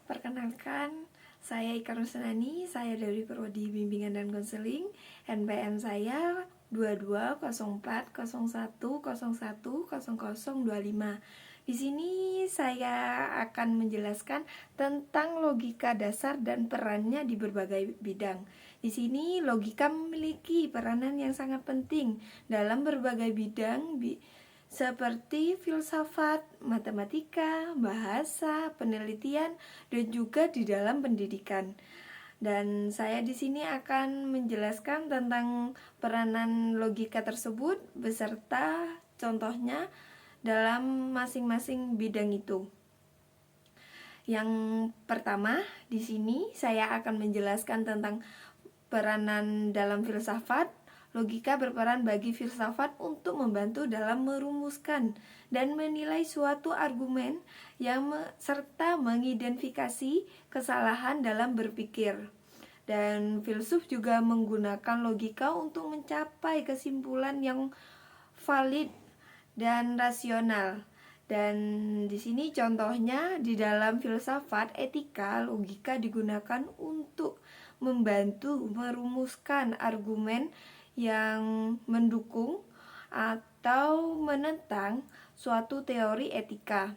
Perkenalkan, saya Ika Rusnani, saya dari Prodi Bimbingan dan Konseling. NPM saya 220401010025. Di sini saya akan menjelaskan tentang logika dasar dan perannya di berbagai bidang. Di sini logika memiliki peranan yang sangat penting dalam berbagai bidang seperti filsafat, matematika, bahasa, penelitian, dan juga di dalam pendidikan. Dan saya di sini akan menjelaskan tentang peranan logika tersebut beserta contohnya dalam masing-masing bidang itu. Yang pertama, di sini saya akan menjelaskan tentang peranan dalam filsafat. Logika berperan bagi filsafat untuk membantu dalam merumuskan dan menilai suatu argumen serta mengidentifikasi kesalahan dalam berpikir. Dan filsuf juga menggunakan logika untuk mencapai kesimpulan yang valid dan rasional. Dan di sini contohnya di dalam filsafat etika, logika digunakan untuk membantu merumuskan argumen yang mendukung atau menentang suatu teori etika.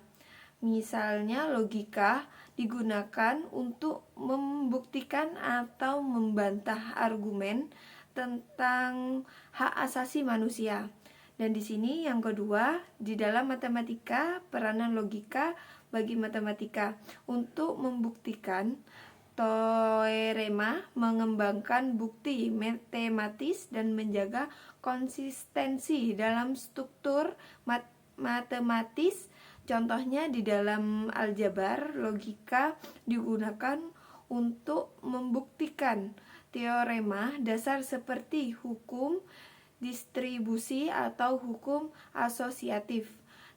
Misalnya logika digunakan untuk membuktikan atau membantah argumen tentang hak asasi manusia. Dan di sini yang kedua, di dalam matematika, peranan logika bagi matematika untuk membuktikan teorema, mengembangkan bukti matematis dan menjaga konsistensi dalam struktur matematis. Contohnya di dalam aljabar, logika digunakan untuk membuktikan teorema dasar seperti hukum distribusi atau hukum asosiatif.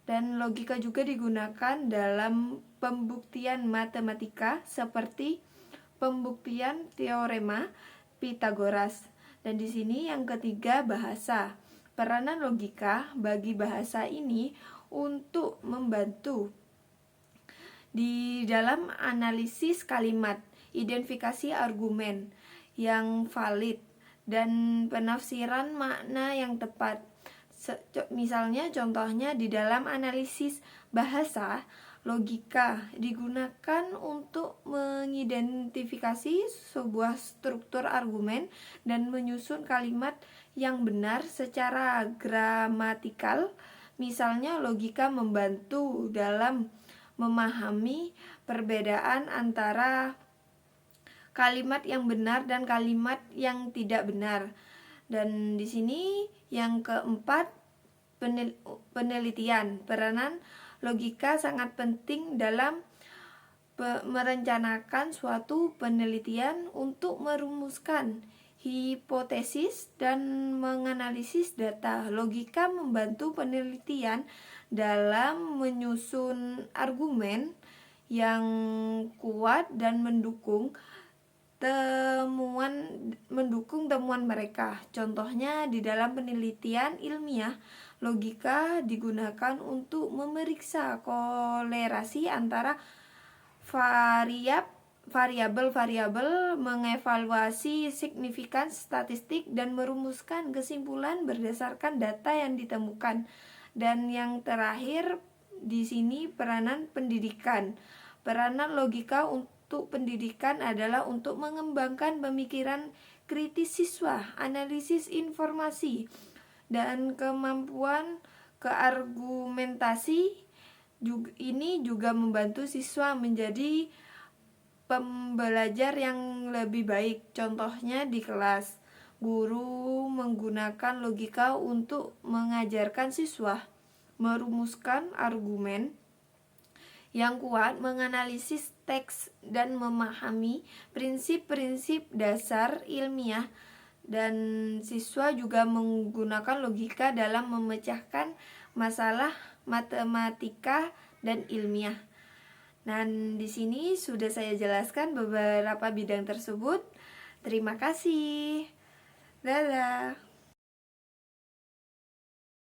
Dan logika juga digunakan dalam pembuktian matematika seperti pembuktian teorema Pythagoras. Dan di sini yang ketiga, bahasa. Peranan logika bagi bahasa ini untuk membantu di dalam analisis kalimat, identifikasi argumen yang valid, dan penafsiran makna yang tepat. Misalnya contohnya di dalam analisis bahasa, logika digunakan untuk mengidentifikasi sebuah struktur argumen dan menyusun kalimat yang benar secara gramatikal. Misalnya logika membantu dalam memahami perbedaan antara kalimat yang benar dan kalimat yang tidak benar. Dan di sini yang keempat, penelitian. Peranan logika sangat penting dalam merencanakan suatu penelitian untuk merumuskan hipotesis dan menganalisis data. Logika membantu penelitian dalam menyusun argumen yang kuat dan mendukung temuan mereka. Contohnya di dalam penelitian ilmiah, logika digunakan untuk memeriksa kolerasi antara variabel-variabel, mengevaluasi signifikans statistik dan merumuskan kesimpulan berdasarkan data yang ditemukan. Dan yang terakhir di sini peranan pendidikan. Peranan logika untuk pendidikan adalah untuk mengembangkan pemikiran kritis siswa, analisis informasi, dan kemampuan keargumentasi. Ini juga membantu siswa menjadi pembelajar yang lebih baik. Contohnya di kelas, guru menggunakan logika untuk mengajarkan siswa merumuskan argumen yang kuat, menganalisis teks, dan memahami prinsip-prinsip dasar ilmiah. Dan siswa juga menggunakan logika dalam memecahkan masalah matematika dan ilmiah. Dan di sini sudah saya jelaskan beberapa bidang tersebut. Terima kasih. Dadah.